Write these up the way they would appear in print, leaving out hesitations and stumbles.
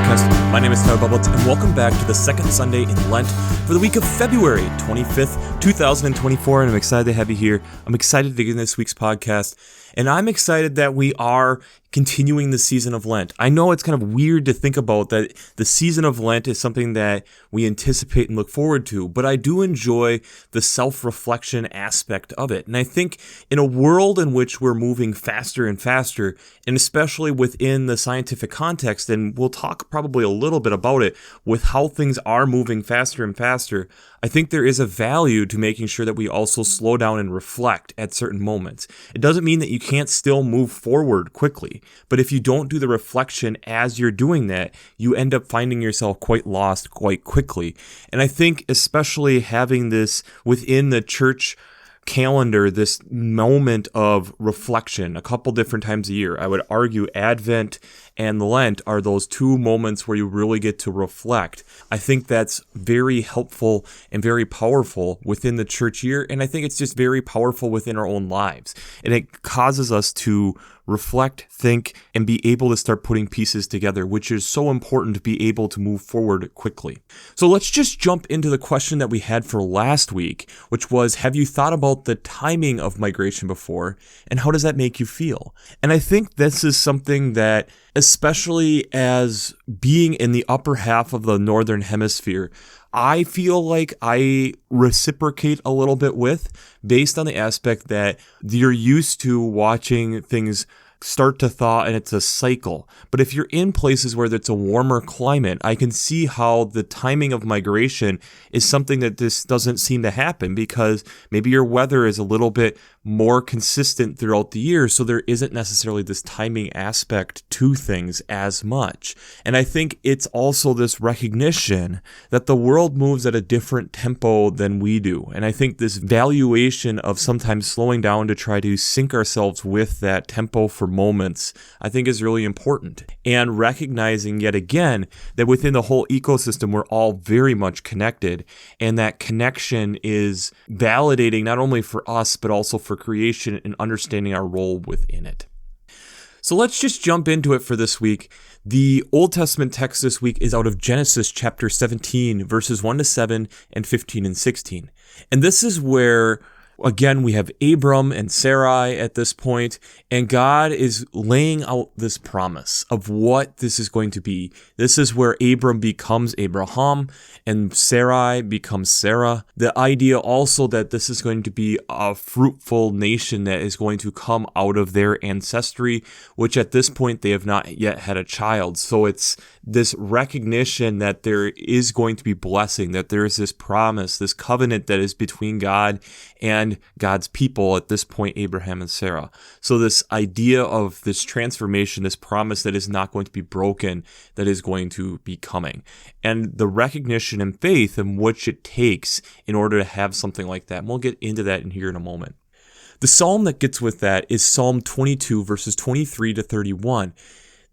podcast. My name is Tyler Bublitz, and welcome back to the second Sunday in Lent for the week of February 25th, 2024, and I'm excited to have you here. I'm excited to begin this week's podcast, and I'm excited that we are continuing the season of Lent. I know it's kind of weird to think about that the season of Lent is something that we anticipate and look forward to, but I do enjoy the self-reflection aspect of it. And I think in a world in which we're moving faster and faster, and especially within the scientific context, and we'll talk probably a little bit about it, with how things are moving faster and faster, I think there is a value to making sure that we also slow down and reflect at certain moments. It doesn't mean that you can't still move forward quickly, but if you don't do the reflection as you're doing that, you end up finding yourself quite lost quite quickly. And I think especially having this within the church calendar, this moment of reflection a couple different times a year. I would argue Advent and Lent are those two moments where you really get to reflect. I think that's very helpful and very powerful within the church year, and I think it's just very powerful within our own lives. And it causes us to reflect, think, and be able to start putting pieces together, which is so important to be able to move forward quickly. So let's just jump into the question that we had for last week, which was, have you thought about the timing of migration before, and how does that make you feel? And I think this is something that, especially as being in the upper half of the northern hemisphere, I feel like I reciprocate a little bit with, based on the aspect that you're used to watching things start to thaw and it's a cycle. But if you're in places where it's a warmer climate, I can see how the timing of migration is something that this doesn't seem to happen, because maybe your weather is a little bit more consistent throughout the year, so there isn't necessarily this timing aspect to things as much. And I think it's also this recognition that the world moves at a different tempo than we do. And I think this valuation of sometimes slowing down to try to sync ourselves with that tempo for moments, I think is really important. And recognizing yet again that within the whole ecosystem, we're all very much connected, and that connection is validating not only for us, but also for creation and understanding our role within it. So let's just jump into it for this week. The Old Testament text this week is out of Genesis chapter 17, verses 1 to 7 and 15 and 16. And this is where, again, we have Abram and Sarai at this point, and God is laying out this promise of what this is going to be. This is where Abram becomes Abraham and Sarai becomes Sarah. The idea also that this is going to be a fruitful nation that is going to come out of their ancestry, which at this point they have not yet had a child. So it's this recognition that there is going to be blessing, that there is this promise, this covenant that is between God and God's people, at this point, Abraham and Sarah. So this idea of this transformation, this promise that is not going to be broken, that is going to be coming. And the recognition and faith in which it takes in order to have something like that. And we'll get into that in here in a moment. The psalm that gets with that is Psalm 22, verses 23 to 31.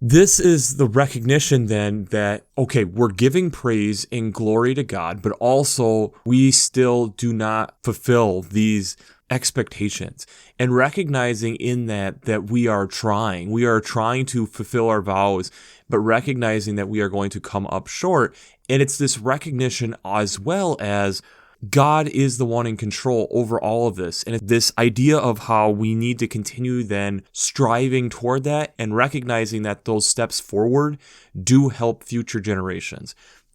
This is the recognition then that, okay, we're giving praise and glory to God, but also we still do not fulfill these expectations, and recognizing in that we are trying to fulfill our vows, but recognizing that we are going to come up short. And it's this recognition as well as God is the one in control over all of this. And this idea of how we need to continue then striving toward that and recognizing that those steps forward do help future generations.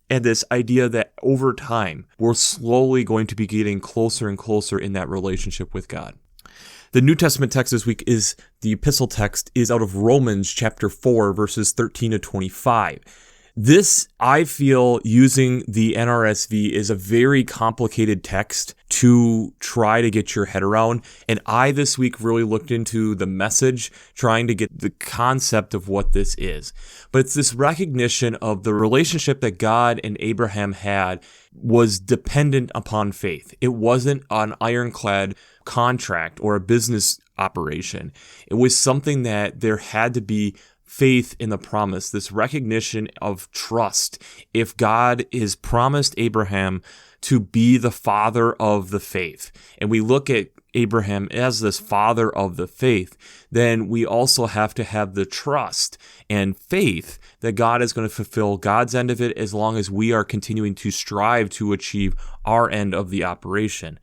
And this idea that over time, we're slowly going to be getting closer and closer in that relationship with God. The New Testament text this week the epistle text is out of Romans chapter 4, verses 13 to 25. This, I feel, using the NRSV is a very complicated text to try to get your head around. And I this week really looked into the Message, trying to get the concept of what this is. But it's this recognition of the relationship that God and Abraham had was dependent upon faith. It wasn't an ironclad contract or a business operation. It was something that there had to be faith in the promise, this recognition of trust. If God is promised Abraham to be the father of the faith, and we look at Abraham as this father of the faith, then we also have to have the trust and faith that God is going to fulfill God's end of it as long as we are continuing to strive to achieve our end of the operation.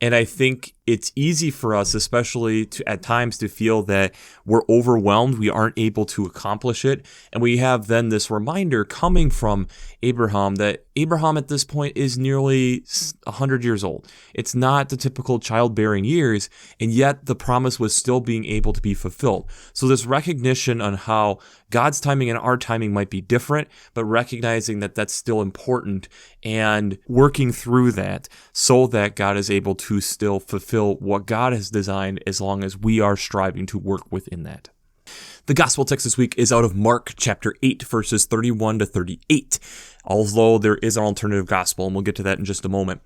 And I think it's easy for us, especially at times, to feel that we're overwhelmed, we aren't able to accomplish it. And we have then this reminder coming from Abraham that Abraham at this point is nearly 100 years old. It's not the typical childbearing years, and yet the promise was still being able to be fulfilled. So this recognition on how God's timing and our timing might be different, but recognizing that that's still important and working through that so that God is able to still fulfill what God has designed as long as we are striving to work within that. The gospel text this week is out of Mark chapter 8, verses 31 to 38, although there is an alternative gospel, and we'll get to that in just a moment.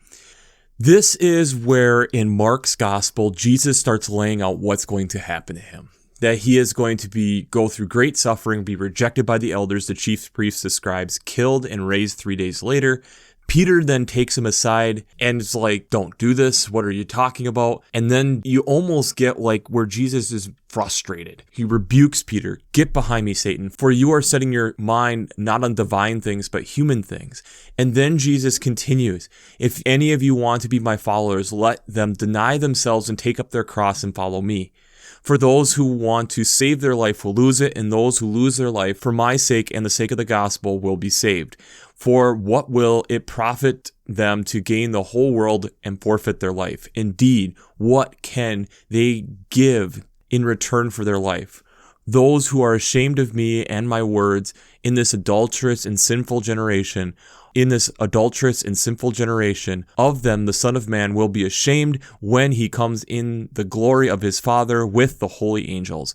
This is where in Mark's gospel, Jesus starts laying out what's going to happen to him. That he is going to go through great suffering, be rejected by the elders, the chief priests, the scribes, killed and raised 3 days later. Peter then takes him aside and is like, don't do this. What are you talking about? And then you almost get like where Jesus is frustrated. He rebukes Peter. Get behind me, Satan, for you are setting your mind not on divine things, but human things. And then Jesus continues, if any of you want to be my followers, let them deny themselves and take up their cross and follow me. For those who want to save their life will lose it, and those who lose their life for my sake and the sake of the gospel will be saved. For what will it profit them to gain the whole world and forfeit their life? Indeed, what can they give in return for their life? Those who are ashamed of me and my words in this adulterous and sinful generation, of them the Son of Man will be ashamed when he comes in the glory of his Father with the holy angels.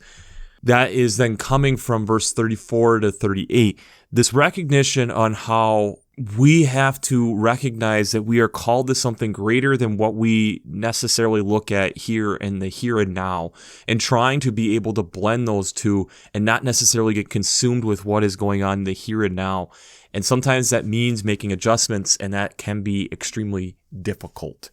That is then coming from verse 34 to 38. This recognition on how we have to recognize that we are called to something greater than what we necessarily look at here in the here and now, and trying to be able to blend those two and not necessarily get consumed with what is going on in the here and now. And sometimes that means making adjustments, and that can be extremely difficult.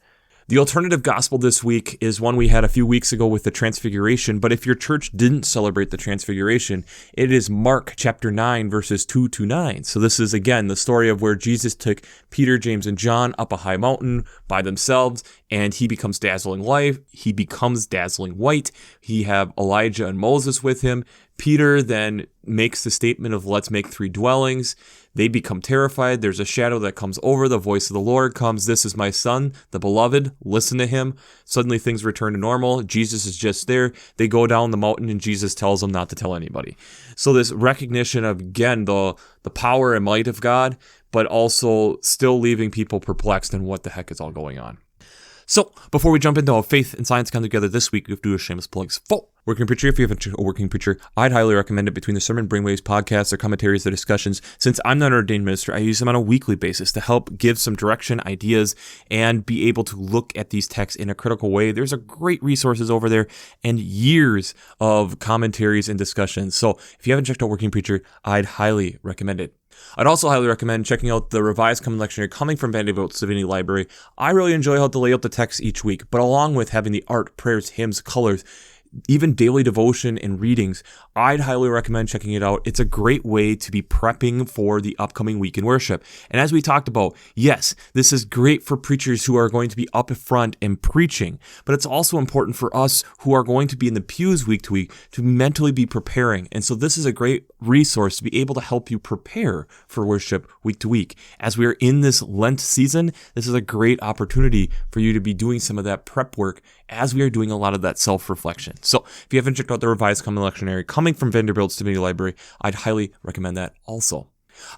The alternative gospel this week is one we had a few weeks ago with the Transfiguration, but if your church didn't celebrate the Transfiguration, it is Mark chapter 9, verses 2 to 9. So this is, again, the story of where Jesus took Peter, James, and John up a high mountain by themselves, and he becomes dazzling white. He have Elijah and Moses with him. Peter then makes the statement of let's make 3 dwellings. They become terrified. There's a shadow that comes over. The voice of the Lord comes. This is my son, the beloved. Listen to him. Suddenly things return to normal. Jesus is just there. They go down the mountain and Jesus tells them not to tell anybody. So this recognition of, again, the power and might of God, but also still leaving people perplexed in what the heck is all going on. So, before we jump into how faith and science come together this week, we have to do a shameless plugs. Working Preacher, if you have a working preacher, I'd highly recommend it. Between the Sermon Brainwaves podcasts, their commentaries, their discussions. Since I'm not an ordained minister, I use them on a weekly basis to help give some direction, ideas, and be able to look at these texts in a critical way. There's a great resources over there and years of commentaries and discussions. So, if you haven't checked out Working Preacher, I'd highly recommend it. I'd also highly recommend checking out the Revised Common Lectionary coming from Vanderbilt's Divinity Library. I really enjoy how to lay out the text each week, but along with having the art, prayers, hymns, colors, even daily devotion and readings, I'd highly recommend checking it out. It's a great way to be prepping for the upcoming week in worship. And as we talked about, yes, this is great for preachers who are going to be up front and preaching, but it's also important for us who are going to be in the pews week to week to mentally be preparing. And so this is a great resource to be able to help you prepare for worship week to week. As we are in this Lent season, this is a great opportunity for you to be doing some of that prep work as we are doing a lot of that self-reflection. So if you haven't checked out the Revised Common Lectionary coming from Vanderbilt's Divinity Library, I'd highly recommend that also.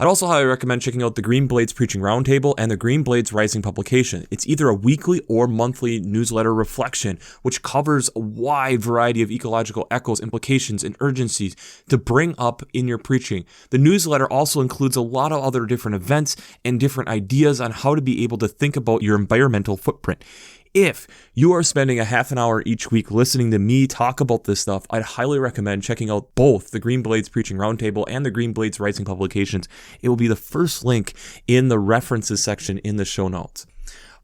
I'd also highly recommend checking out the Green Blades Preaching Roundtable and the Green Blades Rising publication. It's either a weekly or monthly newsletter reflection, which covers a wide variety of ecological echoes, implications, and urgencies to bring up in your preaching. The newsletter also includes a lot of other different events and different ideas on how to be able to think about your environmental footprint. If you are spending a half an hour each week listening to me talk about this stuff, I'd highly recommend checking out both the Green Blades Preaching Roundtable and the Green Blades Rising publications. It will be the first link in the references section in the show notes.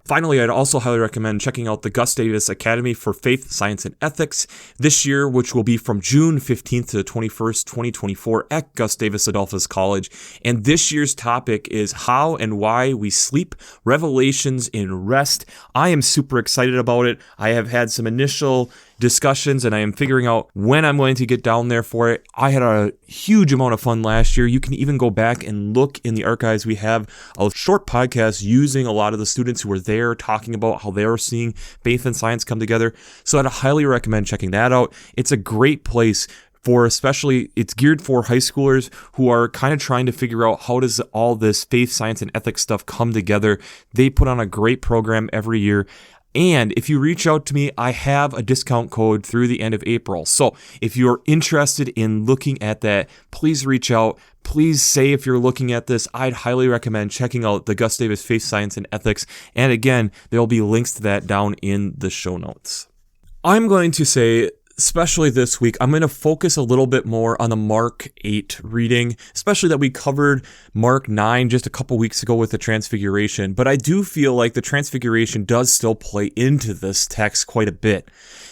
Finally, I'd also highly recommend checking out the Gus Davis Academy for Faith, Science, and Ethics this year, which will be from June 15th to the 21st, 2024 at Gus Davis Adolphus College. And this year's topic is How and Why We Sleep, Revelations in Rest. I am super excited about it. I have had some initial discussions and I am figuring out when I'm going to get down there for it. I had a huge amount of fun last year. You can even go back and look in the archives. We have a short podcast using a lot of the students who were there talking about how they were seeing faith and science come together. So I'd highly recommend checking that out. It's a great place for, especially, it's geared for high schoolers who are kind of trying to figure out how does all this faith, science, and ethics stuff come together. They put on a great program every year. And if you reach out to me, I have a discount code through the end of April. So if you're interested in looking at that, please reach out. Please say if you're looking at this, I'd highly recommend checking out the Gus Davis Faith, Science, and Ethics. And again, there'll be links to that down in the show notes. I'm going to say, especially this week, I'm going to focus a little bit more on the Mark 8 reading, especially that we covered Mark 9 just a couple weeks ago with the Transfiguration. But I do feel like the Transfiguration does still play into this text quite a bit.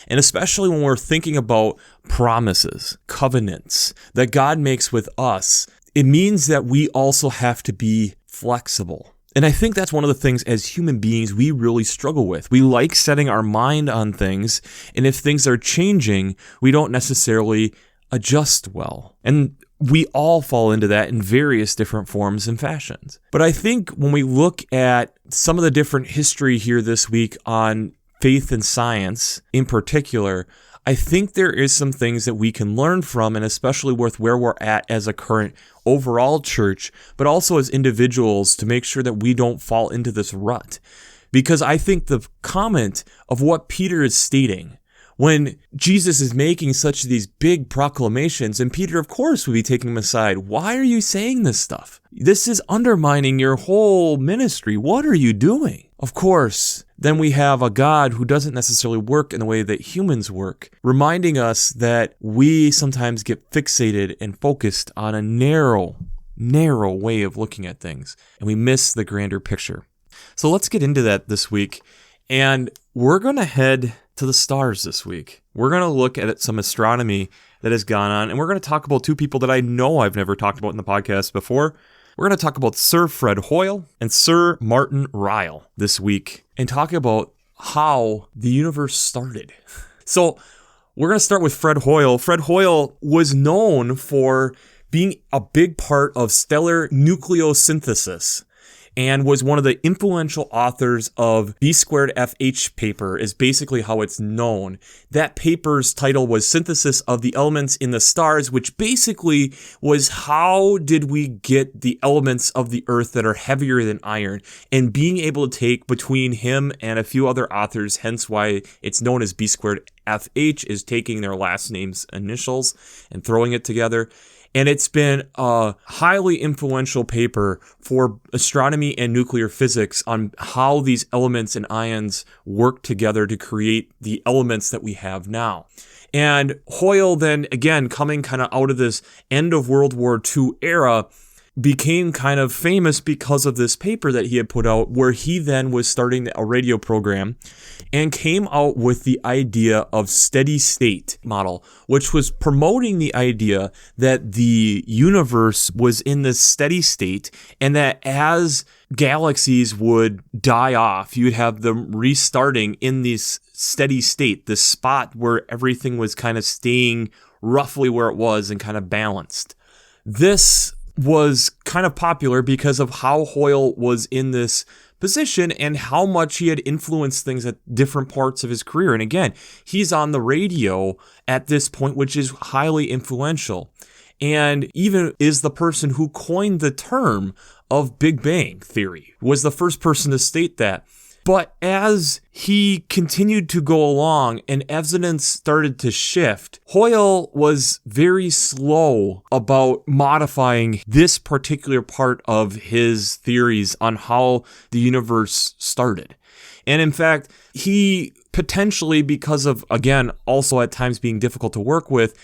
And especially when we're thinking about promises, covenants that God makes with us, it means that we also have to be flexible. And I think that's one of the things as human beings we really struggle with. We like setting our mind on things, and if things are changing, we don't necessarily adjust well. And we all fall into that in various different forms and fashions. But I think when we look at some of the different history here this week on faith and science in particular, I think there is some things that we can learn from, and especially with where we're at as a current overall church, but also as individuals to make sure that we don't fall into this rut. Because I think the comment of what Peter is stating, when Jesus is making such these big proclamations, and Peter, of course, would be taking him aside. Why are you saying this stuff? This is undermining your whole ministry. What are you doing? Of course, then we have a God who doesn't necessarily work in the way that humans work, reminding us that we sometimes get fixated and focused on a narrow way of looking at things, and we miss the grander picture. So let's get into that this week, and we're going to head to the stars this week. We're going to look at some astronomy that has gone on, and we're going to talk about two people that I know I've never talked about in the podcast before. We're going to talk about Sir Fred Hoyle and Sir Martin Ryle this week and talk about how the universe started. So we're going to start with Fred Hoyle. Fred Hoyle was known for being a big part of stellar nucleosynthesis and was one of the influential authors of B²FH paper, is basically how it's known. That paper's title was Synthesis of the Elements in the Stars, which basically was how did we get the elements of the Earth that are heavier than iron, and being able to take between him and a few other authors, hence why it's known as B²FH, is taking their last name's initials and throwing it together. And it's been a highly influential paper for astronomy and nuclear physics on how these elements and ions work together to create the elements that we have now. And Hoyle then, again, coming kind of out of this end of World War II era, became kind of famous because of this paper that he had put out, where he then was starting a radio program and came out with the idea of steady state model, which was promoting the idea that the universe was in this steady state, and that as galaxies would die off, you would have them restarting in this steady state, this spot where everything was kind of staying roughly where it was and kind of balanced. This was kind of popular because of how Hoyle was in this position and how much he had influenced things at different parts of his career. And again, he's on the radio at this point, which is highly influential, and even is the person who coined the term of Big Bang Theory, was the first person to state that. But as he continued to go along and evidence started to shift, Hoyle was very slow about modifying this particular part of his theories on how the universe started. And in fact, he potentially, because of, again, also at times being difficult to work with,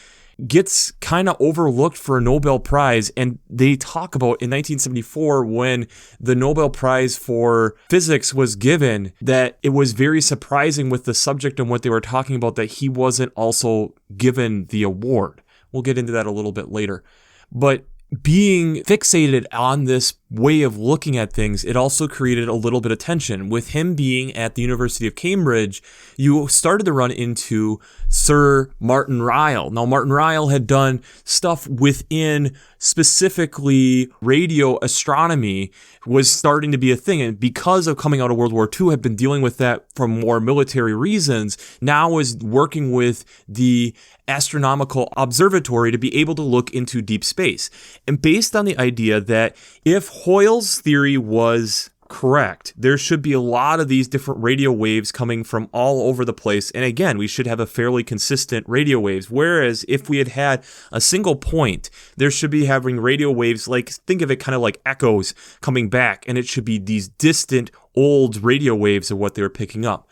gets kind of overlooked for a Nobel Prize. And they talk about in 1974, when the Nobel Prize for physics was given, that it was very surprising with the subject and what they were talking about that he wasn't also given the award. We'll get into that a little bit later. But being fixated on this way of looking at things, it also created a little bit of tension. With him being at the University of Cambridge, you started to run into Sir Martin Ryle. Now, Martin Ryle had done stuff within specifically radio astronomy, was starting to be a thing. And because of coming out of World War II, had been dealing with that for more military reasons, now is working with the Astronomical Observatory to be able to look into deep space. And based on the idea that if Hoyle's theory was correct, there should be a lot of these different radio waves coming from all over the place. And again, we should have a fairly consistent radio waves. Whereas if we had a single point, there should be having radio waves, like, think of it kind of like echoes coming back, and it should be these distant old radio waves of what they were picking up.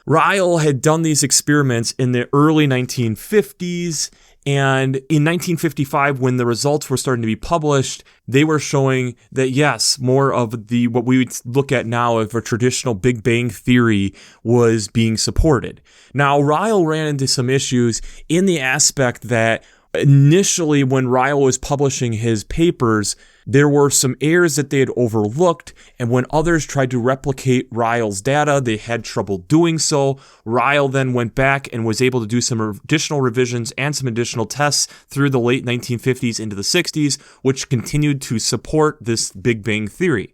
Ryle had done these experiments in the early 1950s, and in 1955, when the results were starting to be published, they were showing that, yes, more of the what we would look at now of a traditional Big Bang theory was being supported. Now, Ryle ran into some issues in the aspect that initially, when Ryle was publishing his papers, there were some errors that they had overlooked, and when others tried to replicate Ryle's data, they had trouble doing so. Ryle then went back and was able to do some additional revisions and some additional tests through the late 1950s into the 60s, which continued to support this Big Bang theory.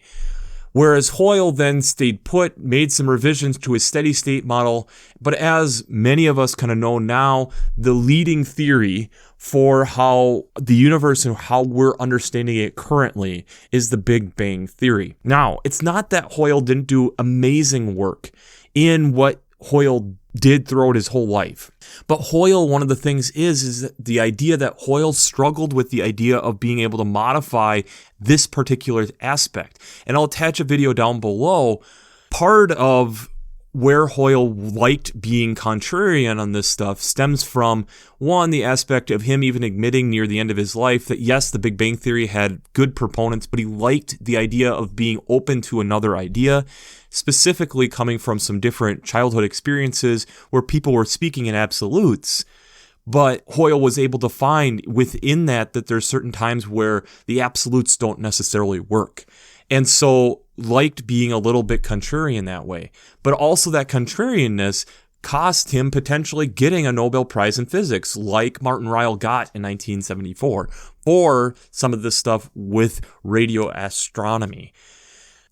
Whereas Hoyle then stayed put, made some revisions to his steady state model, but as many of us kind of know now, the leading theory for how the universe and how we're understanding it currently is the Big Bang theory. Now, it's not that Hoyle didn't do amazing work in what Hoyle did throughout his whole life. But Hoyle, one of the things is the idea that Hoyle struggled with the idea of being able to modify this particular aspect. And I'll attach a video down below. Part of where Hoyle liked being contrarian on this stuff stems from, one, the aspect of him even admitting near the end of his life that, yes, the Big Bang Theory had good proponents, but he liked the idea of being open to another idea, specifically coming from some different childhood experiences where people were speaking in absolutes. But Hoyle was able to find within that there's certain times where the absolutes don't necessarily work. And so liked being a little bit contrarian that way. But also that contrarianness cost him potentially getting a Nobel Prize in physics, like Martin Ryle got in 1974, for some of this stuff with radio astronomy.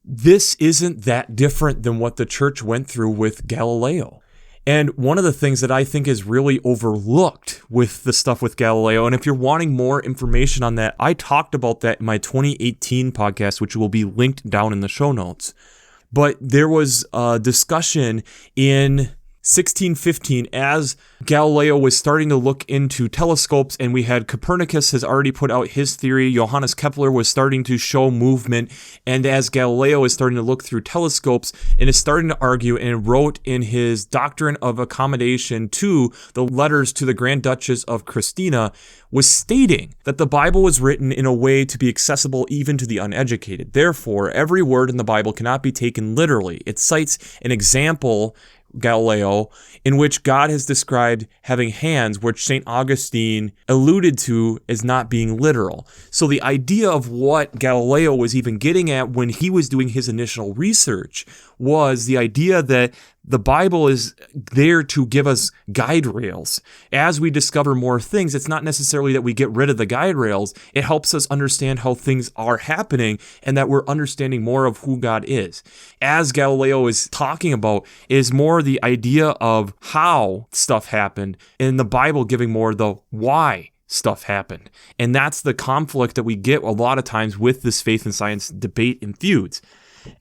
This isn't that different than what the church went through with Galileo. And one of the things that I think is really overlooked with the stuff with Galileo, and if you're wanting more information on that, I talked about that in my 2018 podcast, which will be linked down in the show notes. But there was a discussion in 1615 as Galileo was starting to look into telescopes, and we had Copernicus has already put out his theory, Johannes Kepler was starting to show movement, and as Galileo is starting to look through telescopes and is starting to argue and wrote in his Doctrine of Accommodation to the letters to the Grand Duchess of Christina, was stating that the Bible was written in a way to be accessible even to the uneducated. Therefore, every word in the Bible cannot be taken literally. It cites an example, Galileo, in which God has described having hands, which St. Augustine alluded to as not being literal. So the idea of what Galileo was even getting at when he was doing his initial research was the idea that the Bible is there to give us guide rails. As we discover more things, it's not necessarily that we get rid of the guide rails. It helps us understand how things are happening and that we're understanding more of who God is. As Galileo is talking about, is more the idea of how stuff happened, and the Bible giving more the why stuff happened. And that's the conflict that we get a lot of times with this faith and science debate and feuds.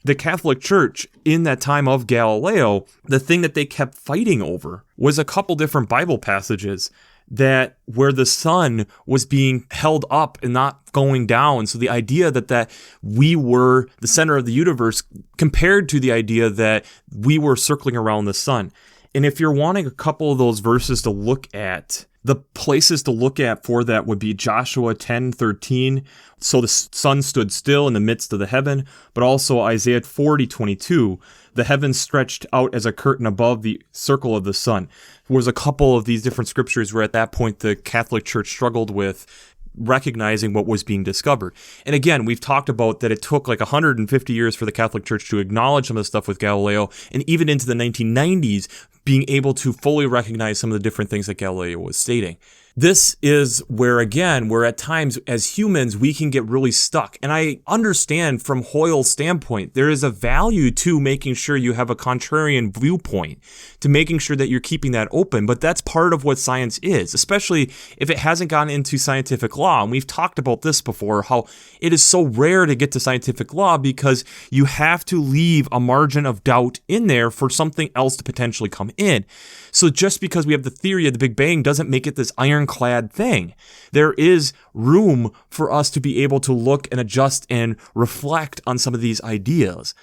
The Catholic Church, in that time of Galileo, the thing that they kept fighting over was a couple different Bible passages that where the sun was being held up and not going down. So the idea that we were the center of the universe compared to the idea that we were circling around the sun. And if you're wanting a couple of those verses to look at The places to look at for that would be Joshua 10:13. So the sun stood still in the midst of the heaven, but also Isaiah 40:22. The heavens stretched out as a curtain above the circle of the sun. There was a couple of these different scriptures where at that point the Catholic Church struggled with recognizing what was being discovered. And again, we've talked about that it took like 150 years for the Catholic Church to acknowledge some of the stuff with Galileo, and even into the 1990s, being able to fully recognize some of the different things that Galileo was stating. This is where, again, where at times as humans, we can get really stuck. And I understand from Hoyle's standpoint, there is a value to making sure you have a contrarian viewpoint, to making sure that you're keeping that open. But that's part of what science is, especially if it hasn't gotten into scientific law. And we've talked about this before, how it is so rare to get to scientific law because you have to leave a margin of doubt in there for something else to potentially come in. So just because we have the theory of the Big Bang doesn't make it this ironclad thing. There is room for us to be able to look and adjust and reflect on some of these ideas.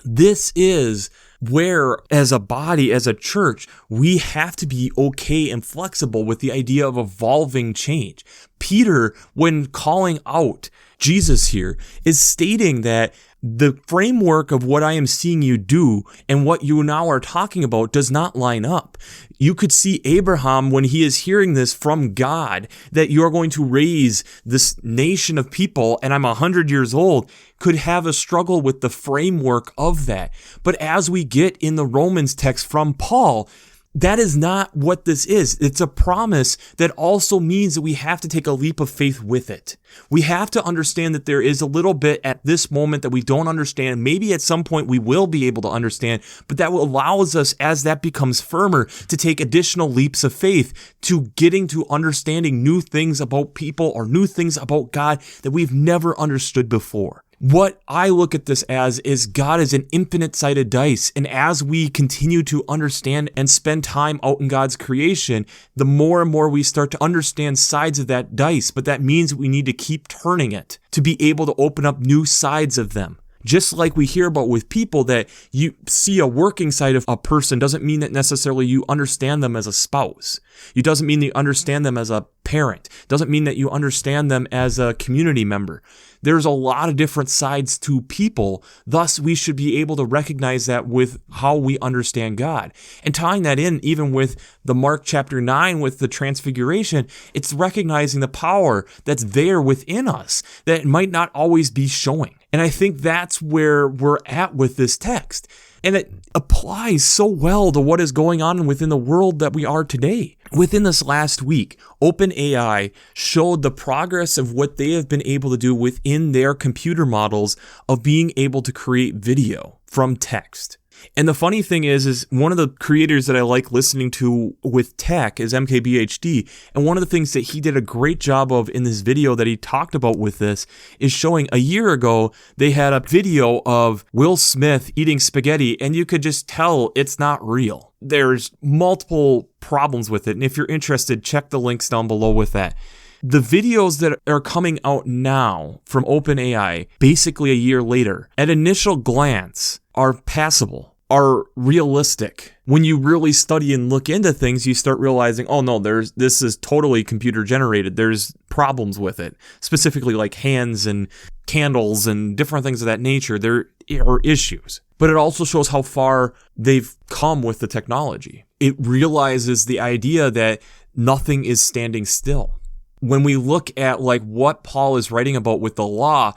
This is where, as a body, as a church, we have to be okay and flexible with the idea of evolving change. Peter, when calling out Jesus here, is stating that the framework of what I am seeing you do and what you now are talking about does not line up. You could see Abraham, when he is hearing this from God, that you're going to raise this nation of people, and I'm 100 years old, could have a struggle with the framework of that. But as we get in the Romans text from Paul, that is not what this is. It's a promise that also means that we have to take a leap of faith with it. We have to understand that there is a little bit at this moment that we don't understand. Maybe at some point we will be able to understand, but that allows us, as that becomes firmer, to take additional leaps of faith to getting to understanding new things about people or new things about God that we've never understood before. What I look at this as is God is an infinite-sided dice, and as we continue to understand and spend time out in God's creation, the more and more we start to understand sides of that dice, but that means we need to keep turning it to be able to open up new sides of them. Just like we hear about with people, that you see a working side of a person doesn't mean that necessarily you understand them as a spouse. It doesn't mean that you understand them as a parent. It doesn't mean that you understand them as a community member. There's a lot of different sides to people. Thus, we should be able to recognize that with how we understand God. And tying that in even with the Mark chapter 9 with the transfiguration, it's recognizing the power that's there within us that might not always be showing. And I think that's where we're at with this text. And it applies so well to what is going on within the world that we are today. Within this last week, OpenAI showed the progress of what they have been able to do within their computer models of being able to create video from text. And the funny thing is one of the creators that I like listening to with tech is MKBHD. And one of the things that he did a great job of in this video that he talked about with this is showing a year ago, they had a video of Will Smith eating spaghetti, and you could just tell it's not real. There's multiple problems with it. And if you're interested, check the links down below with that. The videos that are coming out now from OpenAI, basically a year later, at initial glance, are passable, are realistic. When you really study and look into things, you start realizing, oh no, this is totally computer generated. There's problems with it, specifically like hands and candles and different things of that nature. There are issues. But it also shows how far they've come with the technology. It realizes the idea that nothing is standing still. When we look at like what Paul is writing about with the law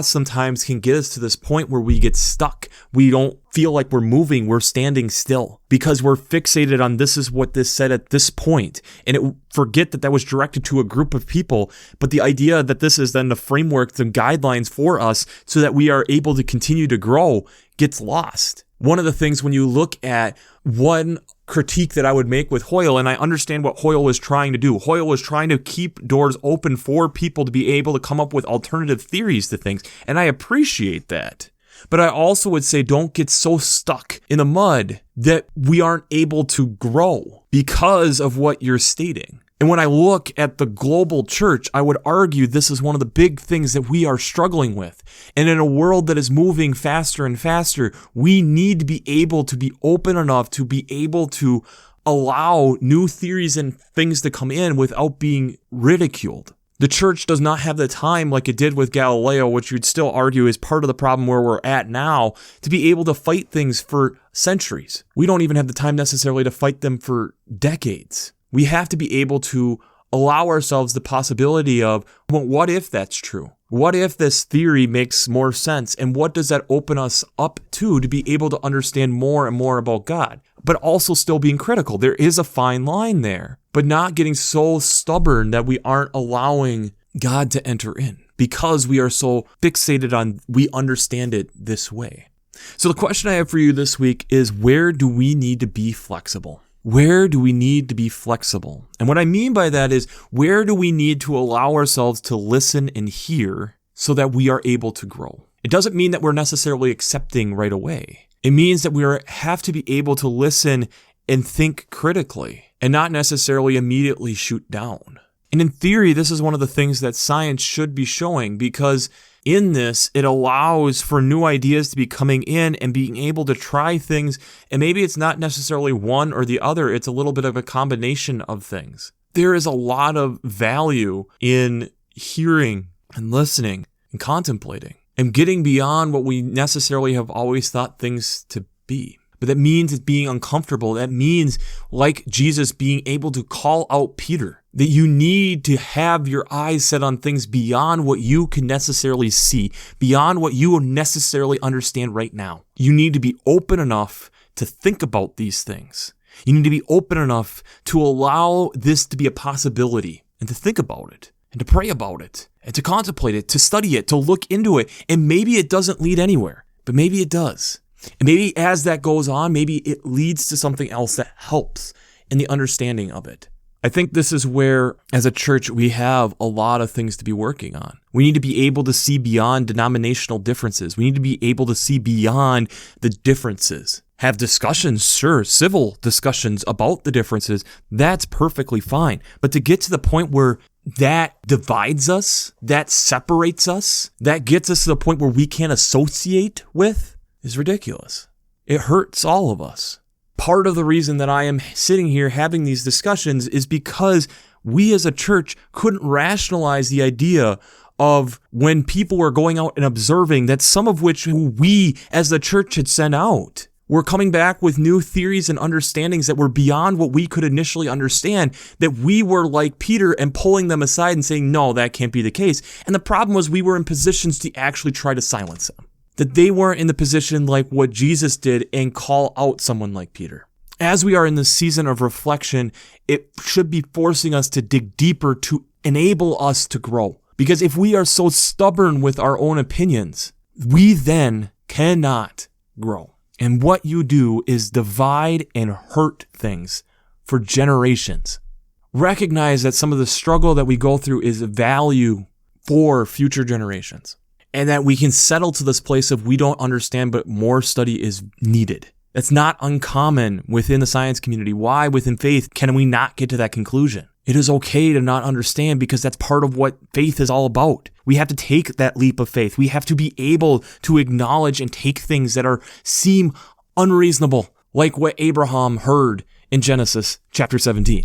sometimes can get us to this point where we get stuck. We don't feel like we're moving, we're standing still because we're fixated on this is what this said at this point. And forget that was directed to a group of people, but the idea that this is then the framework, the guidelines for us so that we are able to continue to grow gets lost. One of the things when you look at one critique that I would make with Hoyle, and I understand what Hoyle was trying to do. Hoyle was trying to keep doors open for people to be able to come up with alternative theories to things, and I appreciate that. But I also would say don't get so stuck in the mud that we aren't able to grow because of what you're stating. And when I look at the global church, I would argue this is one of the big things that we are struggling with. And in a world that is moving faster and faster, we need to be able to be open enough to be able to allow new theories and things to come in without being ridiculed. The church does not have the time like it did with Galileo, which you'd still argue is part of the problem where we're at now, to be able to fight things for centuries. We don't even have the time necessarily to fight them for decades. We have to be able to allow ourselves the possibility of, well, what if that's true? What if this theory makes more sense? And what does that open us up to be able to understand more and more about God? But also still being critical. There is a fine line there, but not getting so stubborn that we aren't allowing God to enter in because we are so fixated on we understand it this way. So the question I have for you this week is, where do we need to be flexible? Where do we need to be flexible? And what I mean by that is, where do we need to allow ourselves to listen and hear so that we are able to grow? It doesn't mean that we're necessarily accepting right away. It means that we have to be able to listen and think critically and not necessarily immediately shoot down. And in theory, this is one of the things that science should be showing, because in this, it allows for new ideas to be coming in and being able to try things. And maybe it's not necessarily one or the other. It's a little bit of a combination of things. There is a lot of value in hearing and listening and contemplating and getting beyond what we necessarily have always thought things to be. But that means it's being uncomfortable. That means, like Jesus, being able to call out Peter, that you need to have your eyes set on things beyond what you can necessarily see, beyond what you will necessarily understand right now. You need to be open enough to think about these things. You need to be open enough to allow this to be a possibility and to think about it and to pray about it and to contemplate it, to study it, to look into it. And maybe it doesn't lead anywhere, but maybe it does. And maybe as that goes on, maybe it leads to something else that helps in the understanding of it. I think this is where, as a church, we have a lot of things to be working on. We need to be able to see beyond denominational differences. We need to be able to see beyond the differences. Have discussions, sure, civil discussions about the differences. That's perfectly fine. But to get to the point where that divides us, that separates us, that gets us to the point where we can't associate with, is ridiculous. It hurts all of us. Part of the reason that I am sitting here having these discussions is because we as a church couldn't rationalize the idea of when people were going out and observing that some of which we as the church had sent out were coming back with new theories and understandings that were beyond what we could initially understand, that we were like Peter and pulling them aside and saying, no, that can't be the case. And the problem was we were in positions to actually try to silence them. That they weren't in the position like what Jesus did and call out someone like Peter. As we are in this season of reflection, it should be forcing us to dig deeper to enable us to grow. Because if we are so stubborn with our own opinions, we then cannot grow. And what you do is divide and hurt things for generations. Recognize that some of the struggle that we go through is value for future generations. And that we can settle to this place of we don't understand, but more study is needed. That's not uncommon within the science community. Why within faith can we not get to that conclusion? It is okay to not understand because that's part of what faith is all about. We have to take that leap of faith. We have to be able to acknowledge and take things that seem unreasonable, like what Abraham heard in Genesis chapter 17.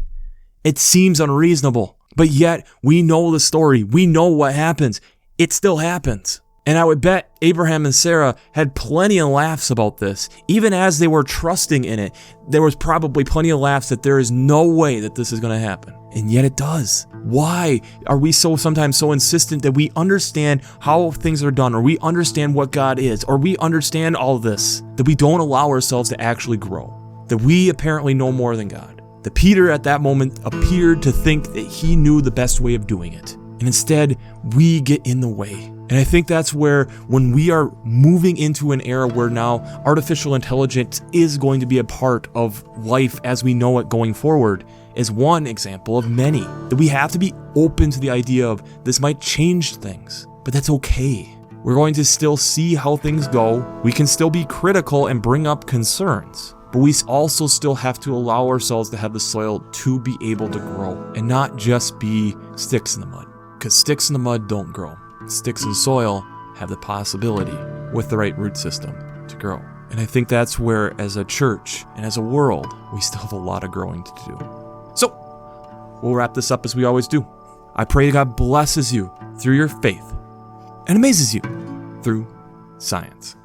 It seems unreasonable, but yet we know the story. We know what happens. It still happens. And I would bet Abraham and Sarah had plenty of laughs about this. Even as they were trusting in it, there was probably plenty of laughs that there is no way that this is going to happen. And yet it does. Why are we sometimes so insistent that we understand how things are done, or we understand what God is, or we understand all this, that we don't allow ourselves to actually grow? That we apparently know more than God. That Peter at that moment appeared to think that he knew the best way of doing it. And instead, we get in the way. And I think that's where, when we are moving into an era where now artificial intelligence is going to be a part of life as we know it going forward, is one example of many. That we have to be open to the idea of this might change things, but that's okay. We're going to still see how things go. We can still be critical and bring up concerns. But we also still have to allow ourselves to have the soil to be able to grow and not just be sticks in the mud. Because sticks in the mud don't grow. Sticks in soil have the possibility, with the right root system, to grow. And I think that's where, as a church and as a world, we still have a lot of growing to do. So, we'll wrap this up as we always do. I pray God blesses you through your faith and amazes you through science.